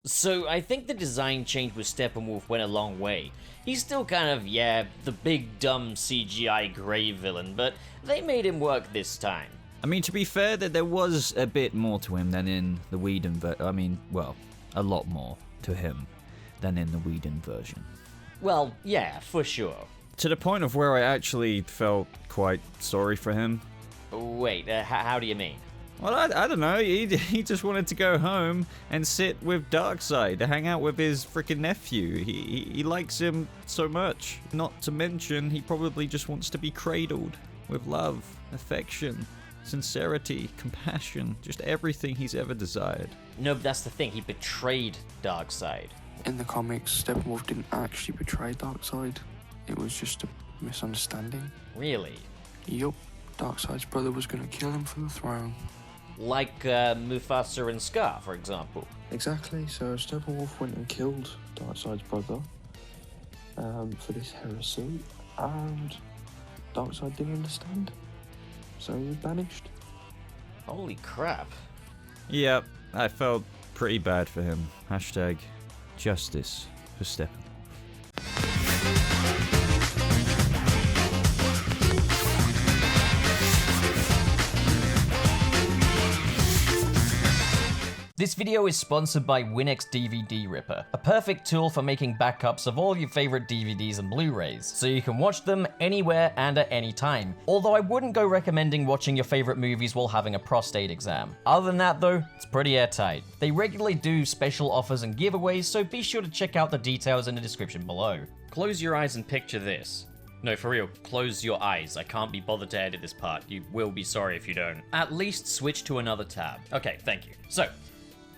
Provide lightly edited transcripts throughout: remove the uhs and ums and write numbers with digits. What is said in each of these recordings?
So I think the design change with Steppenwolf went a long way. He's still kind of, the big dumb CGI grey villain, but they made him work this time. I mean, to be fair, that there was a bit more to him than in the Whedon a lot more to him than in the Whedon version. Well, yeah, for sure. To the point of where I actually felt quite sorry for him. Wait, how do you mean? Well, I don't know. He just wanted to go home and sit with Darkseid, to hang out with his freaking nephew. He likes him so much. Not to mention, he probably just wants to be cradled with love, affection, sincerity, compassion, just everything he's ever desired. No, but that's the thing. He betrayed Darkseid. In the comics, Steppenwolf didn't actually betray Darkseid. It was just a misunderstanding. Really? Yup. Darkseid's brother was going to kill him for the throne. Like Mufasa and Scar, for example. Exactly, so Steppenwolf went and killed Darkseid's brother for this heresy, and Darkseid didn't understand, so he was banished. Holy crap. Yep, I felt pretty bad for him. Hashtag justice for Steppenwolf. This video is sponsored by Winx DVD Ripper, a perfect tool for making backups of all your favorite DVDs and Blu-rays, so you can watch them anywhere and at any time. Although I wouldn't go recommending watching your favorite movies while having a prostate exam. Other than that though, it's pretty airtight. They regularly do special offers and giveaways, so be sure to check out the details in the description below. Close your eyes and picture this. No, for real, close your eyes. I can't be bothered to edit this part. You will be sorry if you don't. At least switch to another tab. Okay, thank you. So,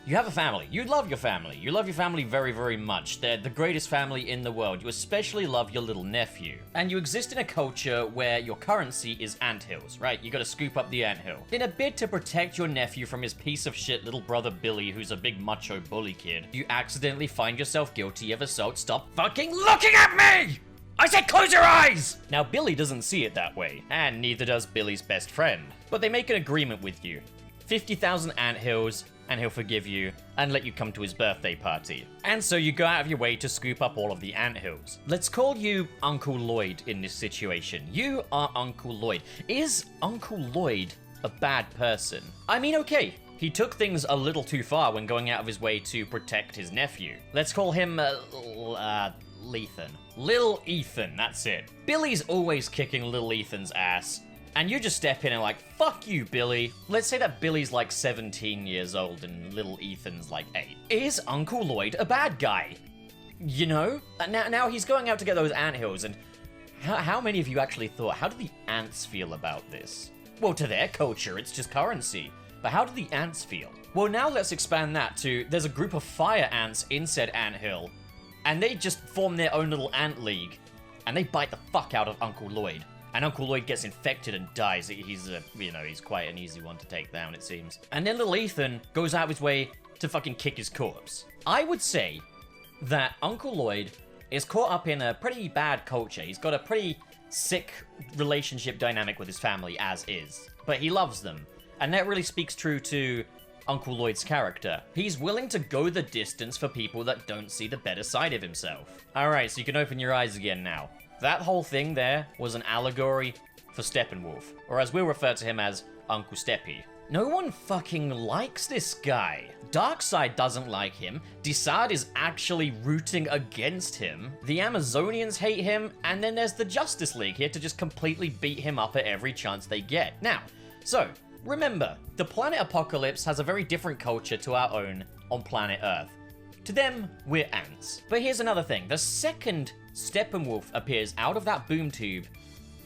you have a family. You love your family. You love your family very, very much. They're the greatest family in the world. You especially love your little nephew. And you exist in a culture where your currency is anthills, right? You gotta scoop up the anthill. In a bid to protect your nephew from his piece of shit little brother Billy, who's a big macho bully kid, you accidentally find yourself guilty of assault. Stop fucking looking at me! I said close your eyes! Now, Billy doesn't see it that way, and neither does Billy's best friend. But they make an agreement with you. 50,000 anthills, and he'll forgive you and let you come to his birthday party. And so you go out of your way to scoop up all of the anthills. Let's call you Uncle Lloyd in this situation. You are Uncle Lloyd. Is Uncle Lloyd a bad person? I mean, okay, he took things a little too far when going out of his way to protect his nephew. Let's call him, Lethan. Lil Ethan, that's it. Billy's always kicking Lil Ethan's ass. And you just step in and like, fuck you, Billy. Let's say that Billy's like 17 years old and little Ethan's like 8. Is Uncle Lloyd a bad guy? You know? Now he's going out to get those anthills, and how many of you actually thought, how do the ants feel about this? Well, to their culture, it's just currency. But how do the ants feel? Well, now let's expand that to, there's a group of fire ants in said anthill, and they just form their own little ant league, and they bite the fuck out of Uncle Lloyd. And Uncle Lloyd gets infected and dies. He's quite an easy one to take down, it seems. And then little Ethan goes out of his way to fucking kick his corpse. I would say that Uncle Lloyd is caught up in a pretty bad culture. He's got a pretty sick relationship dynamic with his family as is. But he loves them. And that really speaks true to Uncle Lloyd's character. He's willing to go the distance for people that don't see the better side of himself. Alright, so you can open your eyes again now. That whole thing there was an allegory for Steppenwolf, or as we'll refer to him as Uncle Steppy. No one fucking likes this guy. Darkseid doesn't like him, Darkseid is actually rooting against him, the Amazonians hate him, and then there's the Justice League here to just completely beat him up at every chance they get. Now, so, remember, the planet Apocalypse has a very different culture to our own on planet Earth. To them, we're ants. But here's another thing. The second Steppenwolf appears out of that boom tube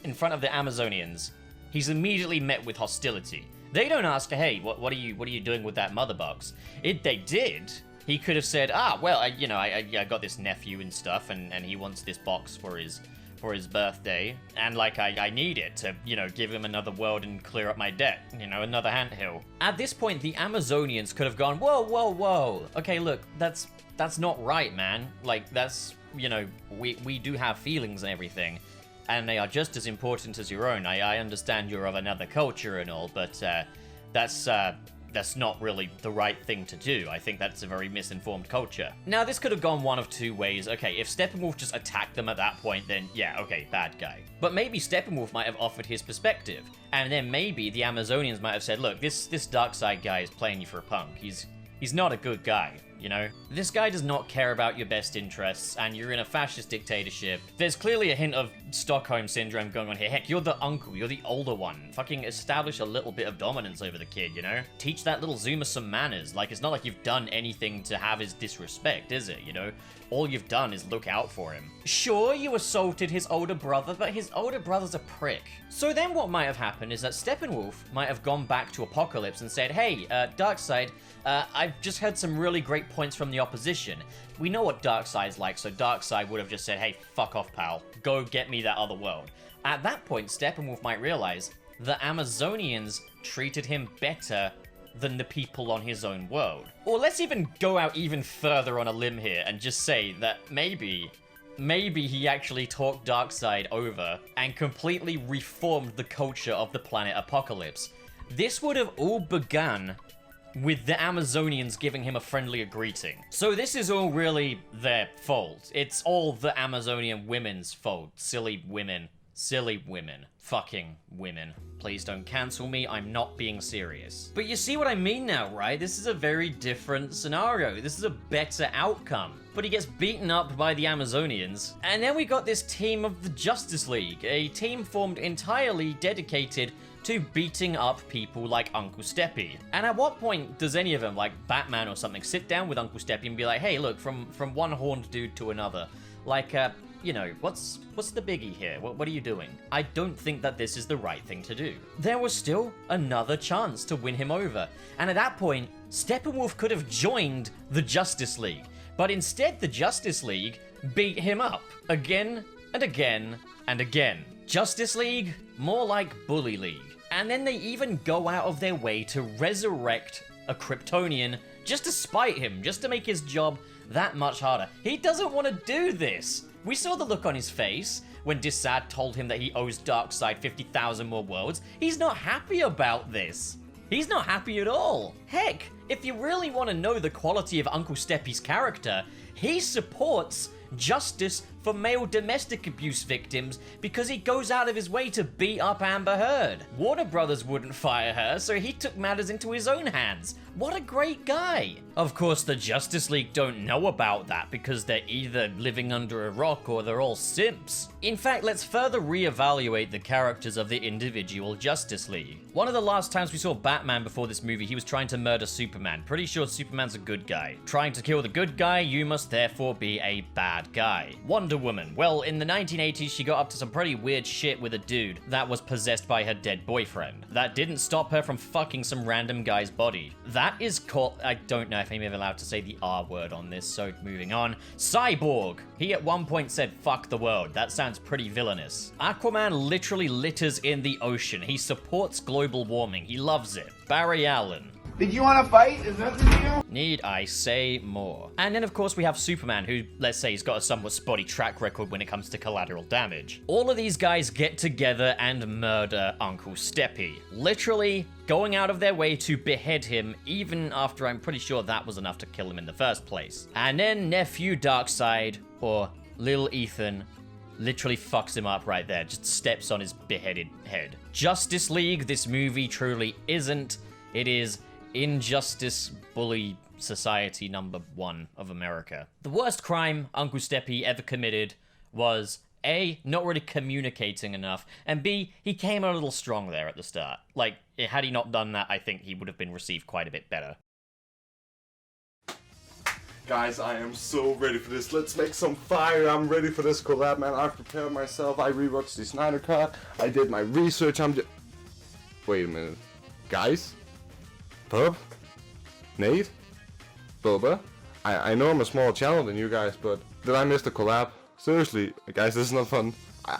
in front of the Amazonians, he's immediately met with hostility. They don't ask, hey, what are you doing with that mother box? If they did, he could have said, I got this nephew and stuff, and he wants this box for his birthday, and like I need it to, give him another world and clear up my debt, another anthill. At this point, the Amazonians could have gone, whoa. Okay, look, that's not right, man. Like, that's, we do have feelings and everything, and they are just as important as your own. I understand you're of another culture and all, but that's that's not really the right thing to do. I think that's a very misinformed culture. Now, this could have gone one of two ways. Okay, if Steppenwolf just attacked them at that point, then yeah, okay, bad guy. But maybe Steppenwolf might have offered his perspective, and then maybe the Amazonians might have said, look, this Darkseid guy is playing you for a punk. He's not a good guy, you know? This guy does not care about your best interests, and you're in a fascist dictatorship. There's clearly a hint of Stockholm Syndrome going on here. Heck, you're the uncle, you're the older one. Fucking establish a little bit of dominance over the kid, you know? Teach that little Zoomer some manners. Like, it's not like you've done anything to have his disrespect, is it, you know? All you've done is look out for him. Sure, you assaulted his older brother, but his older brother's a prick. So then what might have happened is that Steppenwolf might have gone back to Apocalypse and said, hey, Darkseid, I've just heard some really great points from the opposition. We know what Darkseid's like, so Darkseid would have just said, hey, fuck off, pal. Go get me that other world. At that point, Steppenwolf might realize the Amazonians treated him better than the people on his own world. Or let's even go out even further on a limb here and just say that maybe he actually talked Darkseid over and completely reformed the culture of the planet Apocalypse. This would have all begun with the Amazonians giving him a friendlier greeting. So this is all really their fault. It's all the Amazonian women's fault. Silly women. Silly women. Fucking women. Please don't cancel me, I'm not being serious. But you see what I mean now, right? This is a very different scenario. This is a better outcome. But he gets beaten up by the Amazonians. And then we got this team of the Justice League, a team formed entirely dedicated to beating up people like Uncle Steppy. And at what point does any of them, like Batman or something, sit down with Uncle Steppy and be like, hey, look, from one horned dude to another, like, you know, what's the biggie here? What are you doing? I don't think that this is the right thing to do. There was still another chance to win him over. And at that point, Steppenwolf could have joined the Justice League. But instead, the Justice League beat him up again and again and again. Justice League? More like Bully League. And then they even go out of their way to resurrect a Kryptonian just to spite him, just to make his job that much harder. He doesn't want to do this. We saw the look on his face when Darkseid told him that he owes Darkseid 50,000 more worlds. He's not happy about this. He's not happy at all. Heck, if you really want to know the quality of Uncle Steppy's character, he supports justice for male domestic abuse victims because he goes out of his way to beat up Amber Heard. Warner Brothers wouldn't fire her, so he took matters into his own hands. What a great guy. Of course, the Justice League don't know about that because they're either living under a rock or they're all simps. In fact, let's further reevaluate the characters of the individual Justice League. One of the last times we saw Batman before this movie, he was trying to murder Superman. Pretty sure Superman's a good guy. Trying to kill the good guy, you must therefore be a bad guy. Wonder Woman. Well, in the 1980s, she got up to some pretty weird shit with a dude that was possessed by her dead boyfriend. That didn't stop her from fucking some random guy's body. That is called, I don't know if I'm even allowed to say the R word on this, so moving on. Cyborg. He at one point said, fuck the world. That sounds pretty villainous. Aquaman literally litters in the ocean. He supports global warming. He loves it. Barry Allen. Did you want to fight? Is that the deal? Need I say more? And then, of course, we have Superman, who, let's say, he's got a somewhat spotty track record when it comes to collateral damage. All of these guys get together and murder Uncle Steppy. Literally going out of their way to behead him, even after I'm pretty sure that was enough to kill him in the first place. And then nephew Darkseid, or Lil Ethan, literally fucks him up right there, just steps on his beheaded head. Justice League, this movie truly isn't. It is Injustice Bully Society #1 of America. The worst crime Uncle Steppy ever committed was A, not really communicating enough, and B, he came a little strong there at the start. Like, had he not done that, I think he would have been received quite a bit better. Guys, I am so ready for this. Let's make some fire. I'm ready for this collab, man. I've prepared myself. I rewatched the Snyder Cut. I did my research. Wait a minute. Guys? Pub? Nate? Boba? I know I'm a small channel than you guys, but did I miss the collab? Seriously, guys, this is not fun.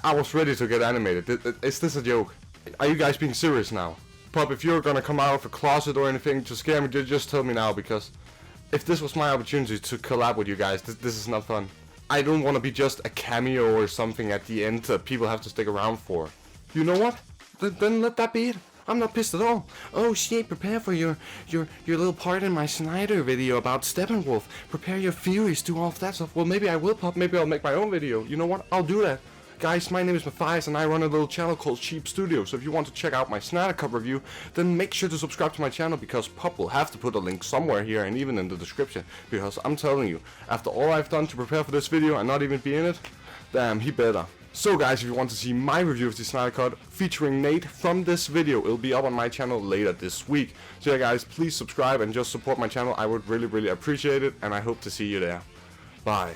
I was ready to get animated. Is this a joke? Are you guys being serious now? Pub, if you're gonna come out of a closet or anything to scare me, just tell me now, because if this was my opportunity to collab with you guys, this is not fun. I don't want to be just a cameo or something at the end that people have to stick around for. You know what? Then let that be it. I'm not pissed at all. Oh shit, prepare for your little part in my Snyder video about Steppenwolf. Prepare your furies, do all of that stuff. Well, maybe I will pop, maybe I'll make my own video. You know what? I'll do that. Guys, my name is Matthias and I run a little channel called Cheap Studio, so if you want to check out my Snyder Cut review, then make sure to subscribe to my channel, because Pop will have to put a link somewhere here and even in the description, because I'm telling you, after all I've done to prepare for this video and not even be in it, damn, he better. So guys, if you want to see my review of the Snyder Cut featuring Nate from this video, it'll be up on my channel later this week. So yeah guys, please subscribe and just support my channel, I would really appreciate it, and I hope to see you there. Bye.